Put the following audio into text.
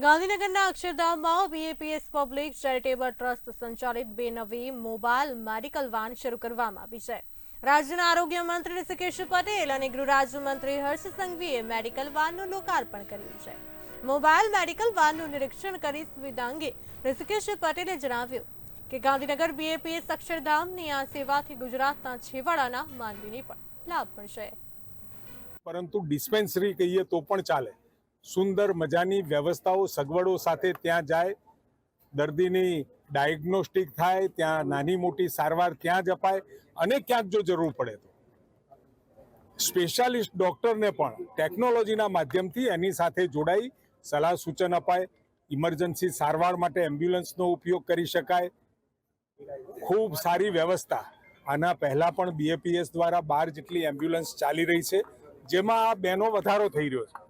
ગાંધીનગરના અક્ષરધામમાં BAPS public charitable trust સંચાલિત બે નવી મોબાઈલ મેડિકલ વાન શરૂ કરવામાં આવી છે। રાજ્યના આરોગ્ય મંત્રી ઋષિકેશ પટેલ અને ગૃહ રાજ્યમંત્રી હર્ષ સંઘવીએ મેડિકલ વાનનું લોકાર્પણ કર્યું છે। મોબાઈલ મેડિકલ વાનનું નિરીક્ષણ કરી સુવિધા અંગે ઋષિકેશ પટેલે જણાવ્યું કે ગાંધીનગર બીએપીએસ અક્ષરધામની આ સેવાથી ગુજરાતના છેવાડાના માનવીને પણ લાભ મળશે। પરંતુ ડિસ્પેન્સરી કહીએ તો પણ ચાલે। સુંદર મજાની વ્યવસ્થાઓ સગવડો સાથે ત્યાં જાય, દર્દીની ડાયગ્નોસ્ટિક થાય, ત્યાં નાની મોટી સારવાર ત્યાં જ અપાય અને ક્યાંક જો જરૂર પડે તો સ્પેશિયાલિસ્ટ ડૉક્ટરને પણ ટેકનોલોજીના માધ્યમથી એની સાથે જોડાઈ સલાહ સૂચન અપાય, ઇમરજન્સી સારવાર માટે એમ્બ્યુલન્સનો ઉપયોગ કરી શકાય। ખૂબ સારી વ્યવસ્થા। આના પહેલાં પણ બીએપીએસ દ્વારા 12 જેટલી એમ્બ્યુલન્સ ચાલી રહી છે, જેમાં આ બેનો વધારો થઈ રહ્યો છે।